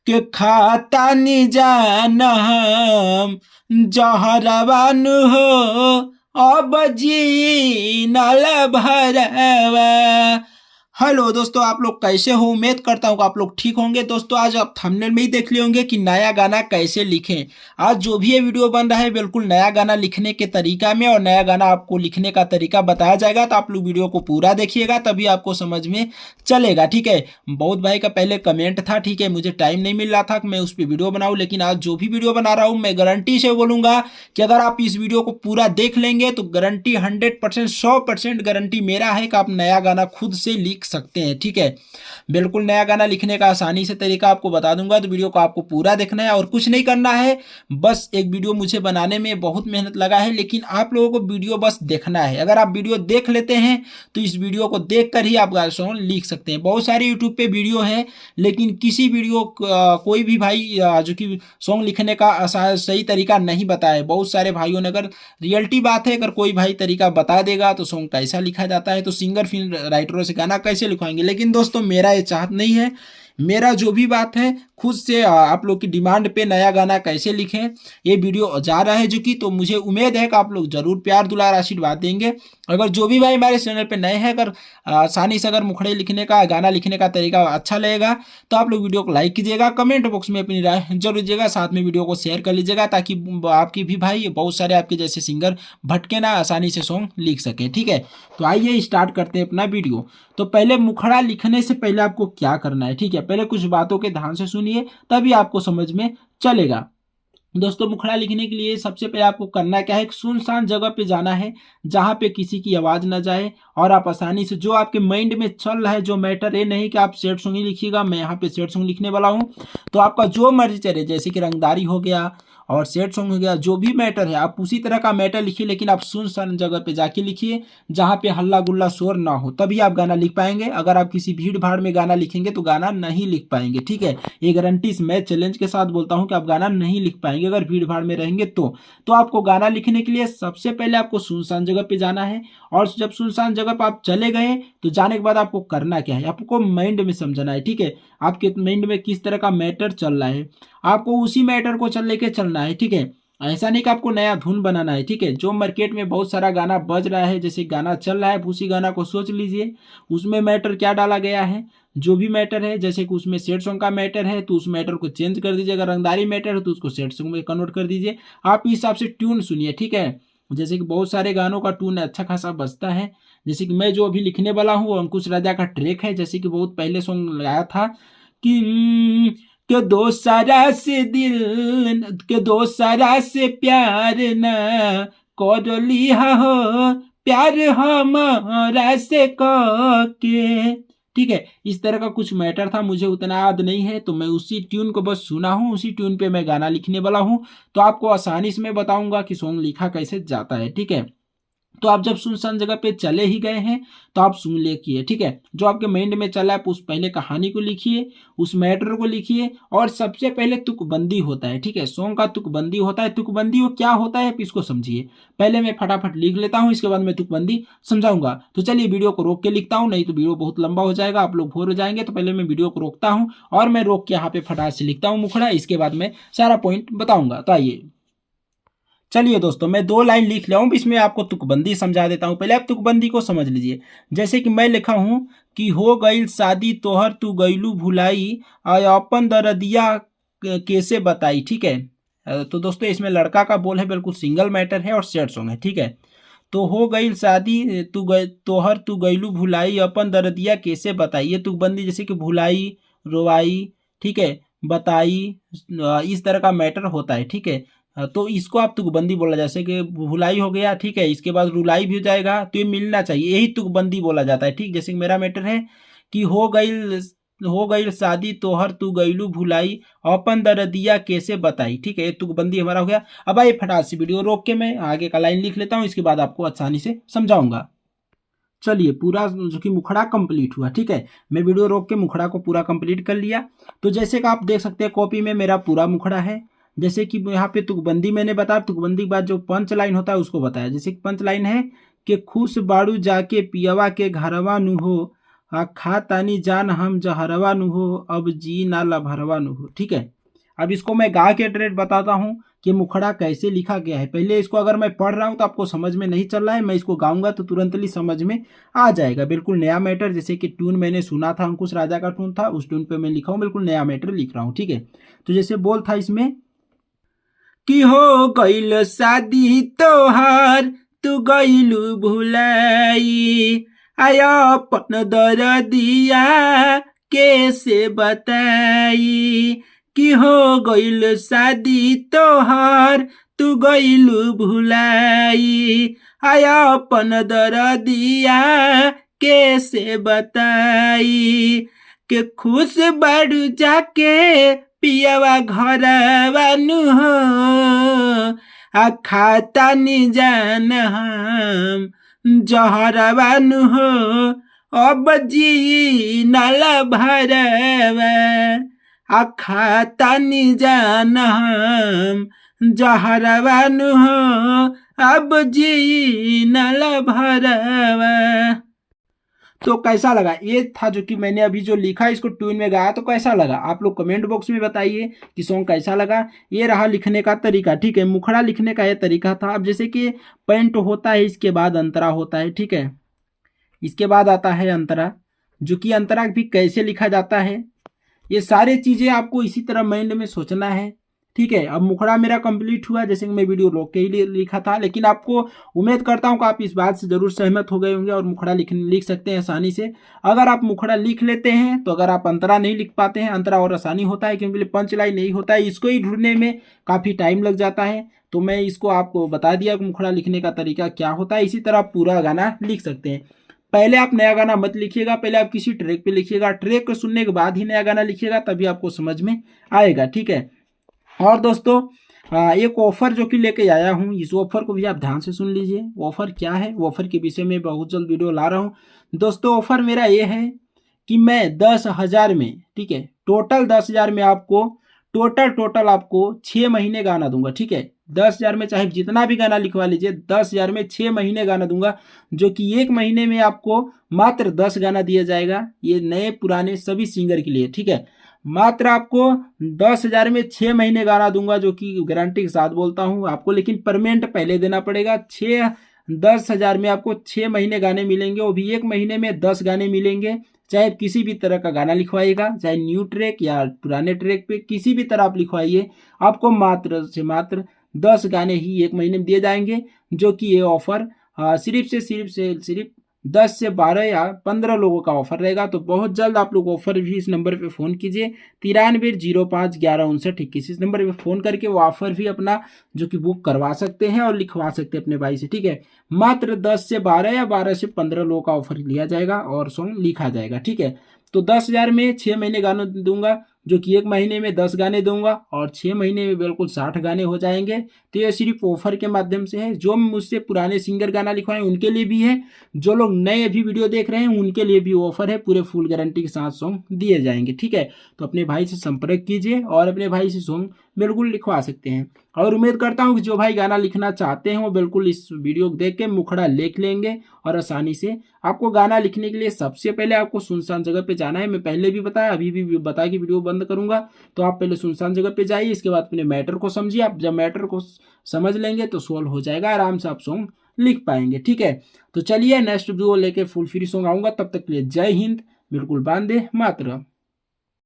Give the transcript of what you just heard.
के खाता नि जान हम जहरवान हो अब जी नल भरवा। हेलो दोस्तों, आप लोग कैसे हो? उम्मीद करता हूँ कि आप लोग ठीक होंगे। दोस्तों आज आप थंबनेल में ही देख लिए होंगे कि नया गाना कैसे लिखें। आज जो भी ये वीडियो बन रहा है बिल्कुल नया गाना लिखने के तरीका में, और नया गाना आपको लिखने का तरीका बताया जाएगा। तो आप लोग वीडियो को पूरा देखिएगा तभी आपको समझ में चलेगा, ठीक है। बहुत भाई का पहले कमेंट था, ठीक है, मुझे टाइम नहीं मिल रहा था कि मैं उस पर वीडियो बनाऊँ, लेकिन आज जो भी वीडियो बना रहा हूँ मैं गारंटी से बोलूँगा कि अगर आप इस वीडियो को पूरा देख लेंगे तो गारंटी 100%, 100% गारंटी मेरा है कि आप नया गाना खुद से लिख सकते हैं, ठीक है। बिल्कुल नया गाना लिखने का आसानी से तरीका आपको बता दूंगा, तो वीडियो को आपको पूरा देखना है और कुछ नहीं करना है। बस एक वीडियो मुझे बनाने में बहुत मेहनत लगा है, लेकिन आप लोगों को वीडियो बस देखना है। अगर आप वीडियो देख लेते हैं तो इस वीडियो को देख कर ही आप गाना सॉन्ग लिख सकते हैं। बहुत सारे यूट्यूब पे वीडियो है, लेकिन किसी वीडियो कोई भी भाई जो कि सॉन्ग लिखने का सही तरीका नहीं बताया। बहुत सारे भाइयों ने, अगर रियलिटी बात है, अगर कोई भाई तरीका बता देगा तो सॉन्ग कैसा लिखा जाता है, तो सिंगर फिल्म राइटरों से गाना कैसे लिखवाएंगे। लेकिन दोस्तों मेरा ये चाहत नहीं है। मेरा जो भी बात है खुद से आप लोग की डिमांड पे नया गाना कैसे लिखें ये वीडियो जा रहा है जो कि, तो मुझे उम्मीद है कि आप लोग जरूर प्यार दुलार आशीर्वाद देंगे। अगर जो भी भाई हमारे चैनल पे नए हैं, अगर आसानी से अगर मुखड़े लिखने का, गाना लिखने का तरीका अच्छा लगेगा तो आप लोग वीडियो को लाइक कीजिएगा, कमेंट बॉक्स में अपनी राय जरूर दीजिएगा, साथ में वीडियो को शेयर कर लीजिएगा ताकि आपकी भी भाई बहुत सारे आपके जैसे सिंगर भटके ना, आसानी से सॉन्ग लिख सके, ठीक है। तो आइए स्टार्ट करते हैं अपना वीडियो। तो पहले मुखड़ा लिखने से पहले आपको क्या करना है, ठीक है, पहले कुछ बातों के ध्यान से सुनिए तभी आपको समझ में चलेगा। दोस्तों मुखड़ा लिखने के लिए सबसे पहले आपको करना क्या है, एक सुनसान जगह पे जाना है जहाँ पे किसी की आवाज़ ना जाए, और आप आसानी से जो आपके माइंड में चल रहा है, जो मैटर, ये नहीं कि आप सैड सॉन्ग ही लिखिएगा। मैं यहाँ पे सैड सॉन्ग लिखने वाला हूँ, तो आपका जो मर्जी चले, जैसे कि रंगदारी हो गया और सैड सॉन्ग हो गया, जो भी मैटर है आप उसी तरह का मैटर लिखिए, लेकिन आप सुनसान जगह पे जाके लिखिए जहाँ पे हल्ला गुल्ला शोर ना हो, तभी आप गाना लिख पाएंगे। अगर आप किसी भीड़ भाड़ में गाना लिखेंगे तो गाना नहीं लिख पाएंगे, ठीक है। ये गारंटी मैं चैलेंज के साथ बोलता हूँ कि आप गाना नहीं लिख पाएंगे अगर भीड़ भाड़ में रहेंगे तो आपको गाना लिखने के लिए सबसे पहले आपको सुनसान जगह पे जाना है। और जब सुनसान जगह पर आप चले गए तो जाने के बाद आपको करना क्या है, आपको माइंड में समझना है, ठीक है। आपके माइंड में किस तरह का मैटर चल रहा है, आपको उसी मैटर को चल लेके चलना है, ठीक है। ऐसा नहीं कि आपको नया धुन बनाना है, ठीक है। जो मार्केट में बहुत सारा गाना बज रहा है, जैसे गाना चल रहा है, उसी गाना को सोच लीजिए उसमें मैटर क्या डाला गया है। जो भी मैटर है, जैसे कि उसमें सैड सॉन्ग का मैटर है तो उस मैटर को चेंज कर दीजिए, अगर रंगदारी मैटर है तो उसको सैड सॉन्ग में कन्वर्ट कर दीजिए। आप इस हिसाब से ट्यून सुनिए, ठीक है। जैसे कि बहुत सारे गानों का ट्यून अच्छा खासा बजता है, जैसे कि मैं जो अभी लिखने वाला हूँ अंकुश राजा का ट्रैक है, जैसे कि बहुत पहले सॉन्ग लगाया था कि के दो सारा से दिल, के दो सारा से प्यार न कर लिया हो, प्यार हमारा से के, ठीक है। इस तरह का कुछ मैटर था, मुझे उतना याद नहीं है, तो मैं उसी ट्यून को बस सुना हूँ, उसी ट्यून पे मैं गाना लिखने वाला हूँ। तो आपको आसानी से मैं बताऊंगा कि सॉन्ग लिखा कैसे जाता है, ठीक है। तो आप जब सुनसान जगह पे चले ही गए हैं तो आप सुन लिखिए, ठीक है। जो आपके माइंड में चला है उस पहले कहानी को लिखिए, उस मैटर को लिखिए, और सबसे पहले तुकबंदी होता है, ठीक है। सॉन्ग का तुकबंदी होता है। तुकबंदी वो क्या होता है इसको समझिए। पहले मैं फटाफट लिख लेता हूँ, इसके बाद मैं तुकबंदी समझाऊंगा। तो चलिए वीडियो को रोक के लिखता हूँ, नहीं तो वीडियो बहुत लंबा हो जाएगा, आप लोग बोर हो जाएंगे। तो पहले मैं वीडियो को रोकता हूँ और मैं रोक के यहाँ पे फटाफट से लिखता हूँ मुखड़ा, इसके बाद मैं सारा पॉइंट बताऊंगा। तो आइए चलिए दोस्तों, मैं 2 लाइन लिख लिया हूँ, इसमें आपको तुकबंदी समझा देता हूँ। पहले आप तुकबंदी को समझ लीजिए। जैसे कि मैं लिखा हूँ कि हो गई शादी तोहर तू गईलू भुलाई, और अपन दरदिया कैसे बताई, ठीक है। तो दोस्तों इसमें लड़का का बोल है, बिल्कुल सिंगल मैटर है और सैड सॉन्ग है, ठीक है। तो हो गई शादी तोहर तू गईलू भुलाई, अपन दरदिया कैसे बताई, ये तुकबंदी जैसे कि भुलाई, रोवाई, ठीक है, बताई, इस तरह का मैटर होता है, ठीक है। तो इसको आप तुकबंदी बोला, जैसे कि भुलाई हो गया, ठीक है, इसके बाद रुलाई भी हो जाएगा, तो ये मिलना चाहिए, यही तुकबंदी बोला जाता है, ठीक। जैसे कि मेरा मैटर है कि हो गई शादी तोहर तू गईलू भुलाई, अपन दरदिया कैसे बताई, ठीक है, ये तुकबंदी हमारा हो गया। अब आइए फटाक से वीडियो रोक के मैं आगे का लाइन लिख लेता हूँ, इसके बाद आपको आसानी से समझाऊंगा। चलिए पूरा जो कि मुखड़ा कंप्लीट हुआ, ठीक है। मैं वीडियो रोक के मुखड़ा को पूरा कंप्लीट कर लिया। तो जैसे कि आप देख सकते हैं कॉपी में मेरा पूरा मुखड़ा है। जैसे कि यहाँ पे तुकबंदी मैंने बताया, तुकबंदी के बाद जो पंच लाइन होता है उसको बताया। जैसे कि पंच लाइन है कि खुश बाड़ू जाके पियवा के घरवा नु हो, खा तानी जान हम जहरवा नु हो, अब जी ना लभरवा नु हो। ठीक है, अब इसको मैं गा के ट्रेड बताता हूँ कि मुखड़ा कैसे लिखा गया है। पहले इसको अगर मैं पढ़ रहा हूँ तो आपको समझ में नहीं चल रहा है, मैं इसको गाऊंगा तो तुरंतली समझ में आ जाएगा। बिल्कुल नया मैटर, जैसे कि ट्यून मैंने सुना था, अंकुश राजा का ट्यून था, उस ट्यून पे मैं लिखा हूँ, बिल्कुल नया मैटर लिख रहा हूँ। ठीक है, तो जैसे बोल था इसमें कि हो गईल शादी तोहार तू गईलू भुलाई, आया अपन दरदिया कैसे बताई। कि हो गईल शादी तोहार तू गईलू भुलाई, आया अपन दरदिया कैसे बताई। के खुश बाड़ू जाके पियावा घरवा नु हो, खाता नि जान हम जहरवा नु हो, अब जी नल भरवा। खाता नि जान हम जहरवा नु हो, अब जी नल भरवा। तो कैसा लगा, ये था जो कि मैंने अभी जो लिखा इसको ट्यून में गाया, तो कैसा लगा आप लोग कमेंट बॉक्स में बताइए कि सॉन्ग कैसा लगा। ये रहा लिखने का तरीका। ठीक है, मुखड़ा लिखने का ये तरीका था। अब जैसे कि पैंट होता है, इसके बाद अंतरा होता है। ठीक है, इसके बाद आता है अंतरा, जो कि अंतरा भी कैसे लिखा जाता है, ये सारी चीज़ें आपको इसी तरह माइंड में सोचना है। ठीक है, अब मुखड़ा मेरा कंप्लीट हुआ, जैसे कि मैं वीडियो रोक के ही लिखा था, लेकिन आपको उम्मीद करता हूं कि आप इस बात से ज़रूर सहमत हो गए होंगे और मुखड़ा लिख सकते हैं आसानी से। अगर आप मुखड़ा लिख लेते हैं तो अगर आप अंतरा नहीं लिख पाते हैं, अंतरा और आसानी होता है क्योंकि पंच लाइन नहीं होता है, इसको ही ढूंढने में काफ़ी टाइम लग जाता है। तो मैं इसको आपको बता दिया कि मुखड़ा लिखने का तरीका क्या होता है। इसी तरह आप पूरा गाना लिख सकते हैं। पहले आप नया गाना मत लिखिएगा, पहले आप किसी ट्रैक पे लिखिएगा, ट्रैक को सुनने के बाद ही नया गाना लिखिएगा, तभी आपको समझ में आएगा। ठीक है, और दोस्तों एक ऑफर जो कि लेके आया हूँ, इस ऑफर को भी आप ध्यान से सुन लीजिए। ऑफर क्या है, ऑफर के विषय में बहुत जल्द वीडियो ला रहा हूँ। दोस्तों ऑफर मेरा ये है कि मैं 10,000 में, ठीक है, टोटल 10,000 में आपको टोटल आपको 6 महीने गाना दूंगा। ठीक है, 10,000 में चाहे जितना भी गाना लिखवा लीजिए, 10,000 में 6 महीने गाना दूंगा, जो कि एक महीने में आपको मात्र 10 गाना दिया जाएगा, ये नए पुराने सभी सिंगर के लिए। ठीक है, मात्र आपको 10,000 में 6 महीने गाना दूंगा, जो कि गारंटी के साथ बोलता हूं आपको, लेकिन पेमेंट पहले देना पड़ेगा। 10,000 में आपको 6 महीने गाने मिलेंगे, वो भी एक महीने में 10 गाने मिलेंगे। चाहे किसी भी तरह का गाना लिखवाइएगा, चाहे न्यू ट्रैक या पुराने ट्रैक पे किसी भी तरह आप लिखवाइए, आपको मात्र से मात्र 10 गाने ही एक महीने में दिए जाएंगे। जो कि ये ऑफर सिर्फ 10 से 12 या 15 लोगों का ऑफर रहेगा। तो बहुत जल्द आप लोग ऑफर भी इस नंबर पे फ़ोन कीजिए, 9305115921। इस नंबर पे फ़ोन करके वो ऑफर भी अपना जो कि बुक करवा सकते हैं और लिखवा सकते हैं अपने भाई से। ठीक है, मात्र 10 से 12 या 12 से 15 लोगों का ऑफर लिया जाएगा और सॉन्ग लिखा जाएगा। ठीक है, तो 10,000 में 6 महीने गाने दूंगा, जो कि एक महीने में 10 गाने दूंगा और 6 महीने में बिल्कुल 60 गाने हो जाएंगे। तो ये सिर्फ ऑफर के माध्यम से है। जो मुझसे पुराने सिंगर गाना लिखवाएं उनके लिए भी है, जो लोग नए अभी वीडियो देख रहे हैं उनके लिए भी ऑफर है, पूरे फुल गारंटी के साथ सॉन्ग दिए जाएंगे। ठीक है, तो अपने भाई से संपर्क कीजिए और अपने भाई से सॉन्ग बिल्कुल लिखवा सकते हैं। और उम्मीद करता हूँ कि जो भाई गाना लिखना चाहते हैं वो बिल्कुल इस वीडियो को देख के मुखड़ा लिख लेंगे और आसानी से। आपको गाना लिखने के लिए सबसे पहले आपको सुनसान जगह पे जाना है। मैं पहले भी बताया, अभी भी बता के वीडियो बंद करूंगा। तो आप पहले सुनसान जगह पे जाइए, इसके बाद अपने मैटर को समझिए। आप जब मैटर को समझ लेंगे तो सोल्व हो जाएगा, आराम से आप सॉन्ग लिख पाएंगे। ठीक है, तो चलिए नेक्स्ट वीडियो लेके फुल फ्री सॉन्ग आऊंगा, तब तक के लिए जय हिंद, बिल्कुल वंदे मातरम।